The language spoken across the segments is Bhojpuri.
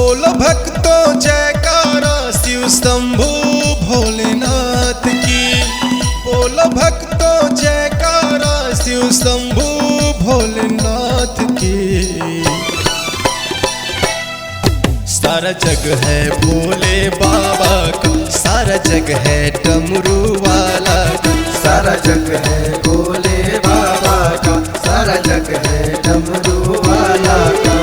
बोल भक्तों जयकारा शिव शंभू भोलेनाथ की। बोल भक्तों जयकारा शिव शंभू भोलेनाथ की। सारा जग है भोले बाबा का, सारा जग है डमरू वाला का। सारा जग है भोले बाबा का, सारा जग है डमरू वाला का।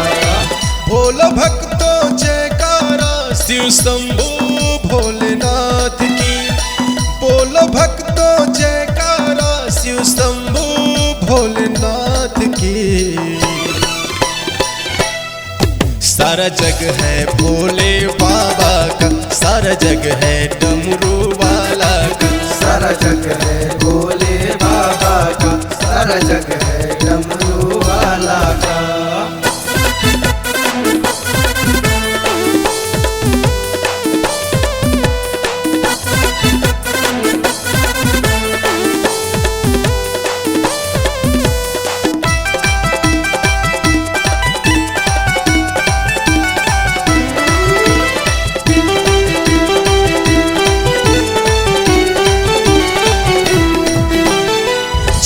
बोल भक्तों जयकारा शिव शंभू भोलेनाथ की। बोल भक्तों जयकारा शिव शंभू भोलेनाथ की। सारा जग है भोले बाबा का, सारा जग है डमरू वाला का। सारा जग है भोले बाबा का, सारा जग है डमरू वाला का।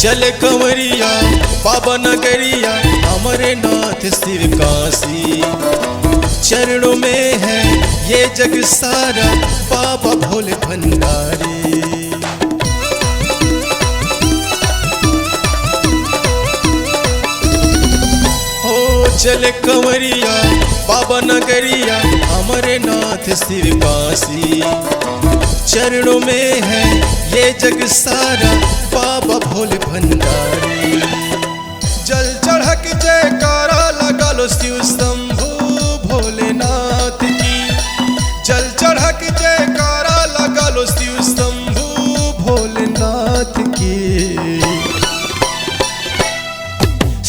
चल कंवरिया बाबा नगरिया हमारे नाथ शिव काशी। चरणों में है ये जग सारा बाबा भोले भंडारी। हो चल कंवरिया बाबा नगरिया हमारे नाथ शिव काशी। चरणों में है ये जग सारा बाबा भोले भंडारी। जल चढ़क जयकारा लगा लो शिव शंभू भोलेनाथ की। जल चढ़क जयकारा लगा लो शिव शंभू भोलेनाथ की।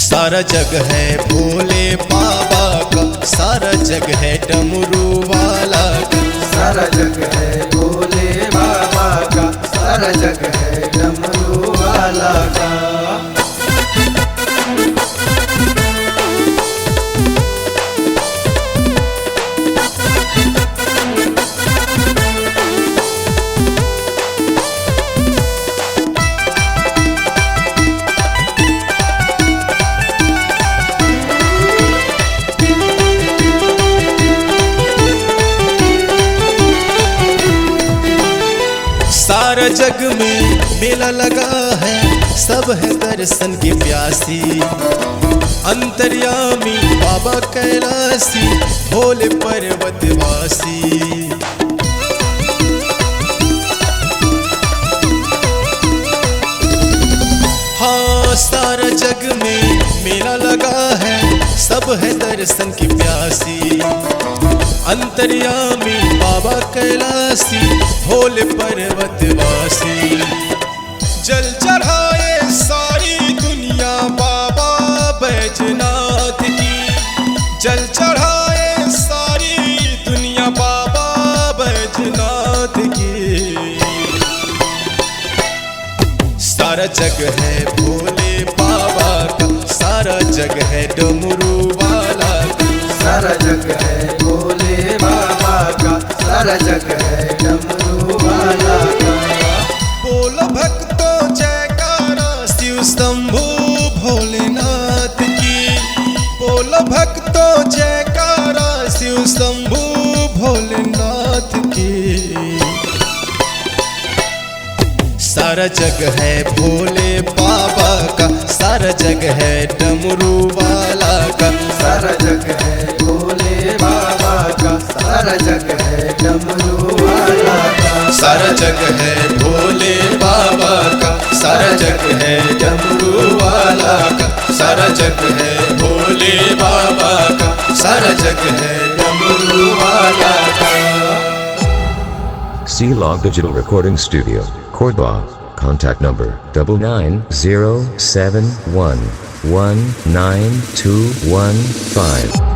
सारा जग है भोले बाबा का, सारा जग है डमरू वाला का। सारा जग है भोले बाबा का, सारा जग है डमरू वाला का। सारा जग में मेला लगा है, सब है दर्शन की प्यासी। अंतर्यामी बाबा कैलासी भोले पर्वतवासी। हाँ सारा जग में मेला लगा है, सब है दर्शन की प्यासी। अंतर्यामी बाबा कैलासी भोले पर्वतवासी। जल चढ़ाए सारी दुनिया बाबा बैजनाथ की। जल चढ़ाए सारी दुनिया बाबा बैजनाथ की। सारा जग है भोले बाबा का, सारा जग है डमरू वाला का। सारा जग है भोले बाबा का, सारा जग है डमरू वाला का। बोल भक्तों जयकारा शिव शंभू भोलेनाथ की। बोल भक्तों जयकारा शिव शंभू भोलेनाथ की। सारा जग है भोले बाबा का, सारा जग है डमरू वाला का। सारा जग है भोले बाबा का, सारा जग है डमरू वाला का। सारा जग है भोले बाबा का, सारा जग है डमरू वाला का। सारा जग है भोले बाबा का, सारा जग है डमरू वाला का। C-Log Digital Recording Studio, Cordoba. Contact number 9907119215.